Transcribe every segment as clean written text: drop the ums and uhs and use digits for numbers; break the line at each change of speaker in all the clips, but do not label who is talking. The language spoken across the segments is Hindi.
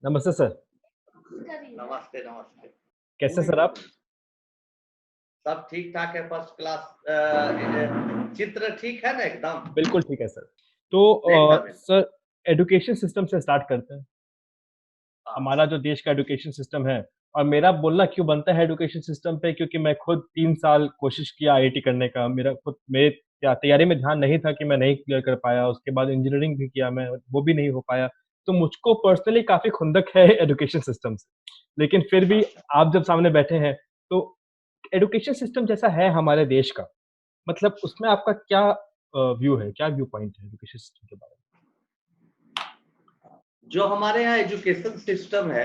नमस्ते सर।
नमस्ते, नमस्ते।
कैसे सर आप?
सब ठीक-ठाक है, फर्स्ट क्लास। चित्र ठीक है ना एकदम?
बिल्कुल ठीक है सर। तो
एकदम, एकदम।
सर एजुकेशन सिस्टम से स्टार्ट करते हैं।
हाँ,
हमारा जो देश का एजुकेशन सिस्टम है और मेरा बोलना क्यों बनता है एजुकेशन सिस्टम पे क्योंकि मैं खुद 3 साल कोशिश किया आईआईटी करने का। मेरा खुद मेरे तैयारी में ध्यान नहीं था कि मैं नहीं क्लियर कर पाया। उसके बाद इंजीनियरिंग भी किया मैं, वो भी नहीं हो पाया। तो मुझको पर्सनली काफ़ी खुंदक है एजुकेशन सिस्टम से। लेकिन फिर भी
अच्छा।
आप जब सामने बैठे हैं, तो एजुकेशन सिस्टम जैसा है हमारे देश का, मतलब उसमें आपका क्या व्यू है? क्या व्यू पॉइंट है एजुकेशन सिस्टम के बारे
जो हमारे यहाँ एजुकेशन सिस्टम है,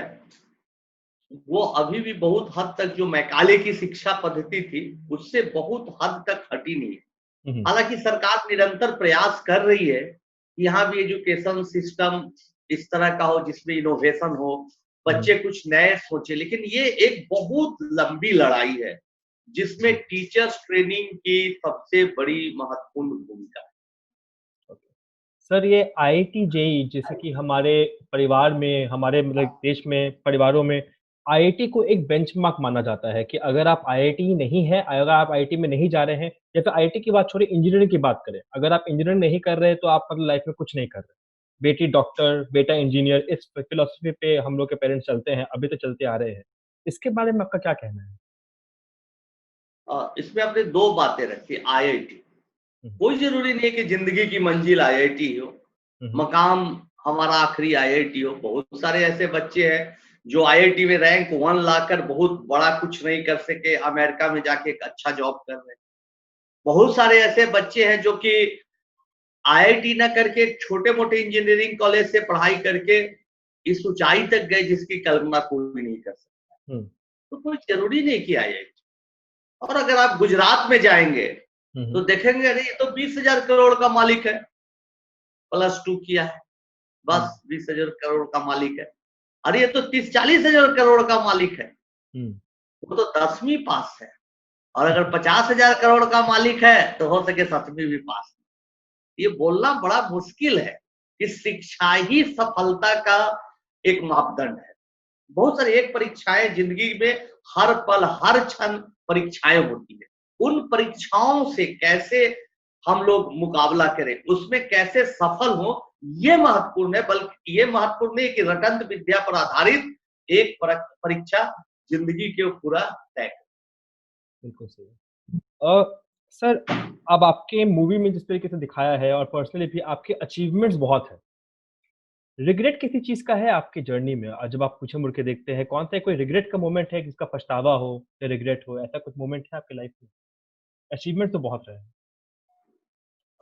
वो अभी भी बहुत हद तक जो मैकाले की शिक्षा पद्धति थी, उससे बहुत हद तक हटी नहीं है।
में? हुँ, हुँ।
हालाँकि सरकार निरंतर प्रयास कर रही है, कि यहाँ भी एजुकेशन सिस्टम इस तरह का हो जिसमें इनोवेशन हो,
हुँ, हुँ।
बच्चे कुछ नए सोचे, लेकिन ये एक बहुत लंबी लड़ाई है, जिसमें
जी,
टीचर्स ट्रेनिंग की सबसे बड़ी महत्वपूर्ण भूमिका है।
ओके। सर ये आईआईटी, जेईई जैसे कि हमारे परिवार में, हमारे मतलब देश में, परिवारों में आईआईटी को एक बेंचमार्क माना जाता है कि अगर आप आईआईटी नहीं हैं, अगर आप आईआईटी में नहीं जा रहे हैं या फिर आईआईटी की बात छोड़िए इंजीनियरिंग की बात करें, अगर आप इंजीनियरिंग नहीं कर रहे हैं तो आप मतलब लाइफ में कुछ नहीं कर रहे। बेटी डॉक्टर, बेटा इंजीनियर इस फिलॉसफी पे हम लोग के पेरेंट्स चलते हैं, अभी तो चलते आ रहे हैं। इसके बारे में आपका क्या कहना है?
इसमें आपने 2 बातें रखी, आईआईटी।
हुँ,
कोई ज़रूरी नहीं है कि ज़िंदगी की मंजिल आईआईटी हो,
हुँ, हुँ,
मकाम हमारा आखिरी आईआईटी हो। बहुत सारे ऐसे बच्चे हैं, जो आईआईटी में रैंक 1 लाकर बहुत बड़ा कुछ नहीं कर सके, अमेरिका में जाके एक अच्छा जॉब कर रहे हैं। बहुत सारे ऐसे बच्चे हैं जो कि आईआईटी ना करके छोटे-मोटे इंजीनियरिंग कॉलेज से पढ़ाई करके इस ऊँचाई तक गए जिसकी कल्पना कोई नहीं कर सकता।
हुँ,
तो कोई ज़रूरी नहीं कि आईआईटी। और अगर आप गुजरात में जाएँगे,
हुँ,
तो
हुँ,
देखेंगे अरे ये तो 20,000 करोड़ का मालिक है, प्लस 2 किया है,
हुँ,
बस 20,000 करोड़ का मालिक है। अरे ये तो 30-40,000 करोड़ का मालिक है,
हुँ।
वो तो 10वीं पास है। और अगर 50,000 करोड़ का मालिक है, तो हो सके 7वीं भी पास। ये बोलना बड़ा मुश्किल है कि शिक्षा ही सफलता का एक मापदंड है। बहुत सारी एक परीक्षाएँ ज़िंदगी में हर पल, हर क्षण परीक्षाएँ होती हैं। उन परीक्षाओं से कैसे हम लोग मुकाबला करें, उसमें कैसे सफल हों, ये महत्वपूर्ण है। बल्कि ये महत्वपूर्ण नहीं कि रटंत विद्या पर आधारित एक परीक्षा ज़िंदगी को पूरा तय करे।
बिल्कुल सही। सर अब आपके मूवी में जिस तरीके से दिखाया है और पर्सनली भी आपके अचीवमेंट्स बहुत हैं। रिग्रेट किसी चीज़ का है आपकी जर्नी में? जब आप पीछे मुड़ के देखते हैं, कौन-सा कोई रिग्रेट का मोमेंट है जिसका पछतावा हो या रिग्रेट हो, ऐसा कुछ मोमेंट है आपकी लाइफ में? अचीवमेंट तो बहुत रहे हैं।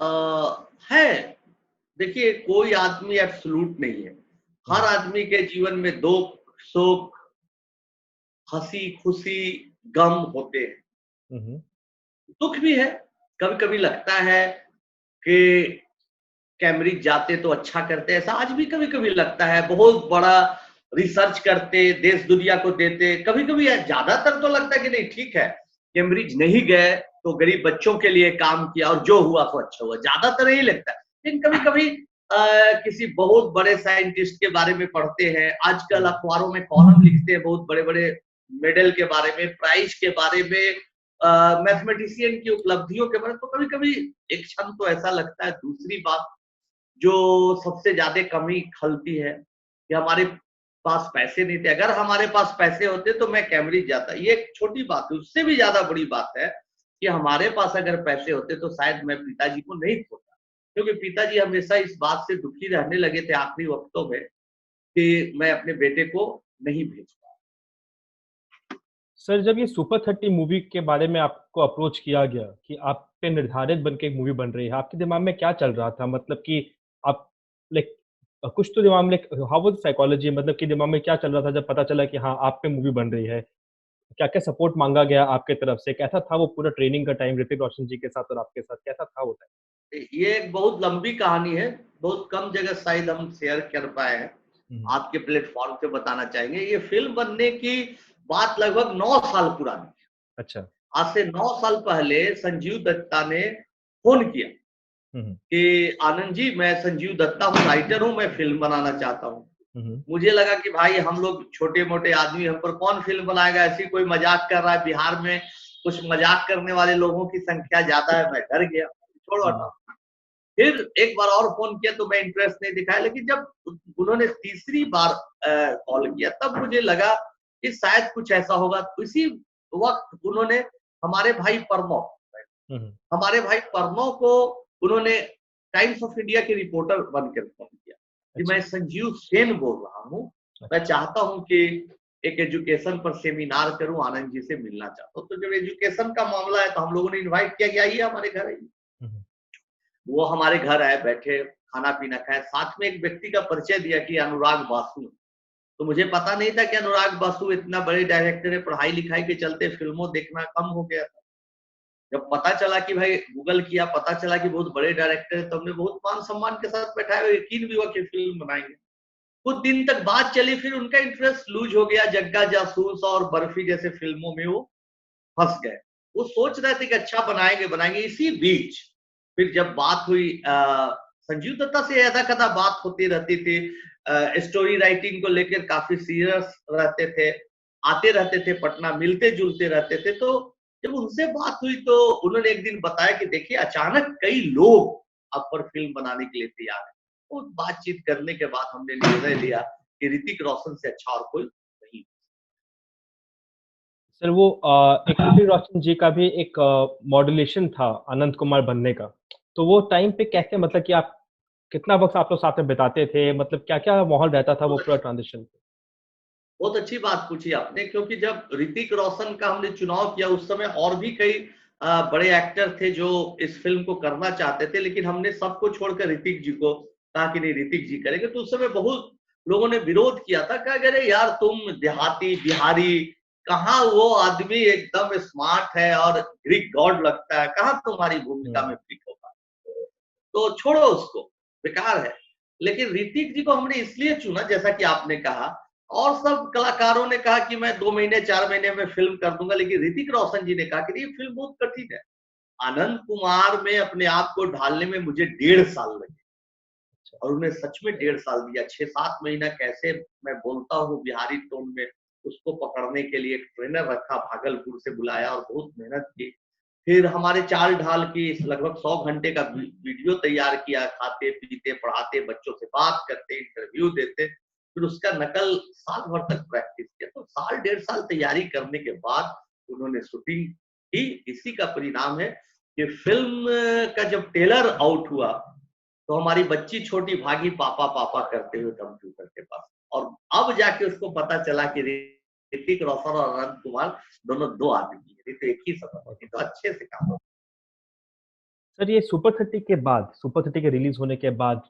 अ, है। देखिए, कोई आदमी एब्सोल्यूट नहीं है।
हुँ,
हर
हुँ।
आदमी के जीवन में दुःख, सुख, हँसी-खुशी, गम होते हैं।
हुँ, हुँ।
दुःख भी है, कभी-कभी लगता है कि कैम्ब्रिज जाते तो अच्छा करते, ऐसा आज भी कभी-कभी लगता है। बहुत बड़ा रिसर्च करते, देश दुनिया को देते, कभी-कभी ज़्यादातर तो लगता है कि नहीं ठीक है, कैम्ब्रिज नहीं गए तो गरीब बच्चों के लिए काम किया और जो हुआ सो अच्छा हुआ, ज़्यादातर यही लगता है। लेकिन कभी-कभी किसी बहुत बड़े साइंटिस्ट के बारे में पढ़ते हैं, आजकल
हुँ,
अखबारों में कॉलम लिखते हैं बहुत बड़े-बड़े मेडल के बारे में, प्राइज़ के बारे में, मैथमेटिशियन की उपलब्धियों के बारे में, तो कभी-कभी एक क्षण तो ऐसा लगता है। दूसरी बात जो सबसे ज़्यादा कमी खलती है कि हमारे पास पैसे नहीं थे। अगर हमारे पास पैसे होते तो मैं कैम्ब्रिज जाता। ये एक छोटी बात है, उससे भी ज़्यादा बड़ी बात है कि हमारे पास अगर पैसे होते तो शायद मैं पिताजी को नहीं खोता। क्योंकि पिताजी हमेशा इस बात से दुखी रहने लगे थे आखिरी वक़्तों में कि मैं अपने बेटे को नहीं भेज पाया।
सर जब ये सुपर 30 मूवी के बारे में आपको अप्रोच किया गया कि आप पे निर्धारित बन के एक मूवी बन रही है, आपके दिमाग में क्या चल रहा था? मतलब कि आप लाइक कुछ तो दिमाग में हाउ वाज़ साइकोलॉजी मतलब कि दिमाग में क्या चल रहा था जब पता चला कि हाँ, आप पे मूवी बन रही है? क्या-क्या सपोर्ट माँगा गया आपके तरफ से? कैसा था वो पूरा ट्रेनिंग का टाइम ऋतिक रोशन जी के साथ और आपके साथ, कैसा था वो टाइम?
ये एक बहुत लंबी कहानी है, बहुत कम जगह शायद हम शेयर कर पाए हैं।
हुँ, हुँ।
आपके प्लेटफ़ॉर्म पे बताना चाहेंगे। ये फ़िल्म बनने की बात लगभग 9 साल पुरानी है।
अच्छा।
आज से 9 साल पहले संजीव दत्ता ने फ़ोन किया
हुँ, हुँ।
कि आनंद जी, मैं संजीव दत्ता हूँ, राइटर हूँ, मैं फ़िल्म बनाना चाहता हूँ। मुझे लगा कि भाई हम लोग छोटे मोटे आदमी, हम पर कौन फिल्म बनाएगा, ऐसी कोई मजाक कर रहा है, बिहार में कुछ मजाक करने वाले लोगों की संख्या ज्यादा है। मैं डर गया, छोड़ो हटाओ। फिर एक बार और फोन किया तो मैं इंटरेस्ट नहीं दिखाया, लेकिन जब उन्होंने तीसरी बार कॉल किया तब मुझे लगा कि शायद कुछ ऐसा होगा। इसी वक्त उन्होंने हमारे भाई हमारे भाई परमो को उन्होंने टाइम्स ऑफ इंडिया के रिपोर्टर बनकर फोन किया कि
अच्छा।
मैं संजीव सेन बोल रहा हूँ, मैं चाहता हूँ कि एक एजुकेशन पर सेमिनार करूं, आनंद जी से मिलना चाहता हूँ। तो जब एजुकेशन का मामला है तो हम लोगों ने इनवाइट किया कि आइए हमारे घर आइए। वो हमारे घर आए, बैठे, खाना पीना खाए, साथ में एक व्यक्ति का परिचय दिया कि अनुराग बासु। तो मुझे पता नहीं था कि अनुराग बासु इतना बड़े डायरेक्टर है, पढ़ाई लिखाई के चलते फिल्मों देखना कम हो गया था। जब पता चला कि भाई गूगल किया, पता चला कि बहुत बड़े डायरेक्टर है, तो हमने बहुत मान सम्मान के साथ बैठाया, यकीन भी हुआ कि फिल्म बनाएंगे। कुछ दिन तक बात चली, फिर उनका इंटरेस्ट लूज हो गया, जग्गा जासूस और बर्फी जैसे फिल्मों में वो फंस गए। वो सोच रहे थे कि अच्छा बनाएंगे बनाएंगे। इसी बीच फिर जब बात हुई, संजीव दत्ता से यदा कदा बात होती रहती थी, स्टोरी राइटिंग को लेकर काफी सीरियस रहते थे, आते रहते थे पटना, मिलते जुलते रहते थे। तो जब उनसे बात हुई तो उन्होंने एक दिन बताया कि देखिए अचानक कई लोग अब पर फिल्म बनाने के लिए तैयार है। वो बातचीत करने के बाद हमने निर्णय लिया कि ऋतिक रोशन से अच्छा और कोई नहीं।
सर वो एक ऋतिक रोशन जी का भी एक मॉड्यूलेशन था अनंत कुमार बनने का, तो वो टाइम पे कैसे, मतलब कि आप कितना वक्त आप लोग साथ में बिताते थे, मतलब क्या क्या माहौल रहता था वो पूरा ट्रांजिशन?
बहुत अच्छी बात पूछी आपने, क्योंकि जब ऋतिक रोशन का हमने चुनाव किया उस समय और भी कई बड़े एक्टर थे जो इस फिल्म को करना चाहते थे, लेकिन हमने सबको छोड़कर ऋतिक जी को कहा कि नहीं ऋतिक जी करेंगे। तो उस समय बहुत लोगों ने विरोध किया था, कहा अरे यार तुम देहाती बिहारी, कहाँ वो आदमी एकदम स्मार्ट है और ग्रीक गॉड लगता है, कहाँ तुम्हारी भूमिका में फिट होगा, तो छोड़ो उसको, बेकार है। लेकिन ऋतिक जी को हमने इसलिए चुना, जैसा कि आपने कहा, और सब कलाकारों ने कहा कि मैं 2 महीने 4 महीने में फिल्म कर दूंगा, लेकिन ऋतिक रोशन जी ने कहा कि ये फिल्म बहुत कठिन है। अनंत कुमार में अपने आप को ढालने में मुझे 1.5 साल लगे, और उन्हें सच में 1.5 साल दिया। 6-7 महीना कैसे मैं बोलता हूँ बिहारी टोन में, उसको पकड़ने के लिए एक ट्रेनर रखा, भागलपुर से बुलाया और बहुत मेहनत की। फिर हमारे चाल ढाल की लगभग 100 घंटे का वीडियो तैयार किया, खाते पीते पढ़ाते, बच्चों से बात करते, इंटरव्यू देते, फिर उसका नकल साल भर तक प्रैक्टिस किया। तो साल 1.5 साल तैयारी करने के बाद उन्होंने शूटिंग की। इसी का परिणाम है कि फिल्म का जब ट्रेलर आउट हुआ तो हमारी बच्ची छोटी भागी पापा पापा करते हुए कंप्यूटर के पास, और अब जाके उसको पता चला कि ऋतिक रोशन और अनंत कुमार दोनों 2 आदमी है, ये तो एक ही सफर है, तो अच्छे से काम हो।
सर ये सुपर 30 के बाद, सुपर 30 के रिलीज होने के बाद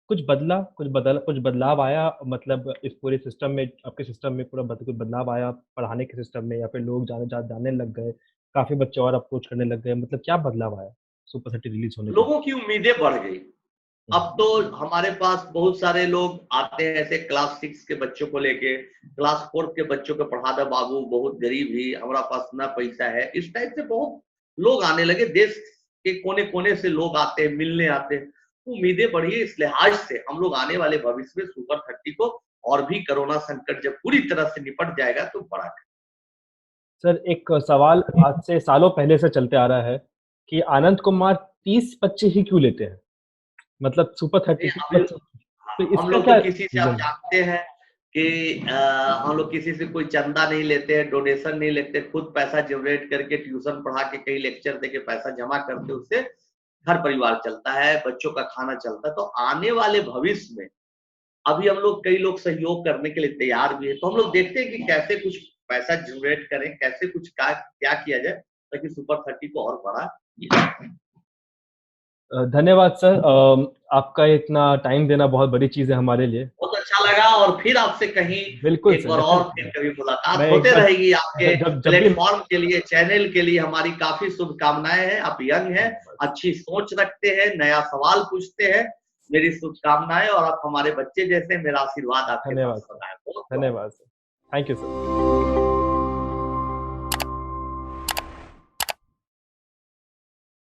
कुछ बदलाव आया, मतलब इस पूरे सिस्टम में, आपके सिस्टम में पूरा कुछ बदलाव आया पढ़ाने के सिस्टम में, या फिर लोग जानने लग गए, काफी बच्चे और अप्रोच करने लग गए, मतलब क्या बदलाव आया सुपर 30 रिलीज होने के बाद?
लोगों की उम्मीदें बढ़ गई। अब तो हमारे पास बहुत सारे लोग आते हैं, ऐसे क्लास 6 के बच्चों को लेके, क्लास 4 के बच्चों को पढ़ा दे बाबू, बहुत गरीब ही, हमारा पास ना पैसा है, इस टाइप से बहुत लोग आने लगे। देश के कोने कोने से लोग आते हैं, मिलने आते हैं। तो उम्मीदें बढ़ी। इस लिहाज से हम लोग आने वाले भविष्य में सुपर 30 को और भी कोरोना संकट जब पूरी तरह से निपट जाएगा तो बड़ा।
सर एक सवाल आज से सालों पहले से चलते आ रहा है कि आनंद कुमार 30 बच्चे ही क्यों लेते हैं, मतलब सुपर 30 30
अभी
बच्चे, तो
हम
इसका
लोग तो
क्या
किसी से, आप
रीजन?
जानते हैं कि हम लोग किसी से कोई चंदा नहीं लेते हैं, डोनेशन नहीं लेते, खुद पैसा जनरेट करके ट्यूशन पढ़ा के कई लेक्चर देके पैसा जमा करते, उससे घर परिवार चलता है, बच्चों का खाना चलता है। तो आने वाले भविष्य में अभी हम लोग, कई लोग सहयोग करने के लिए तैयार भी है, तो हम लोग देखते हैं कि कैसे कुछ पैसा जनरेट करें, कैसे कुछ क्या किया जाए ताकि सुपर 30 को और बड़ा किया जाए।
धन्यवाद सर, आपका इतना टाइम देना बहुत बड़ी चीज़ है हमारे लिए।
बहुत अच्छा लगा, और फिर आपसे कहीं
बिल्कुल
एक
सर,
बार और फिर
डेफ़िनेटली।
कभी मुलाकात
मैं एक
होते
बार
रहेगी। आपके
जब जब भी
प्लेटफॉर्म के लिए, चैनल के लिए हमारी काफी शुभकामनाएं हैं। आप यंग हैं, अच्छी सोच रखते हैं, नया सवाल पूछते हैं, मेरी शुभकामनाएं, और आप हमारे बच्चे जैसे, मेरा आशीर्वाद आपके साथ
धन्यवाद सर,
सदा है। बहुत बहुत
धन्यवाद सर। Thank you sir.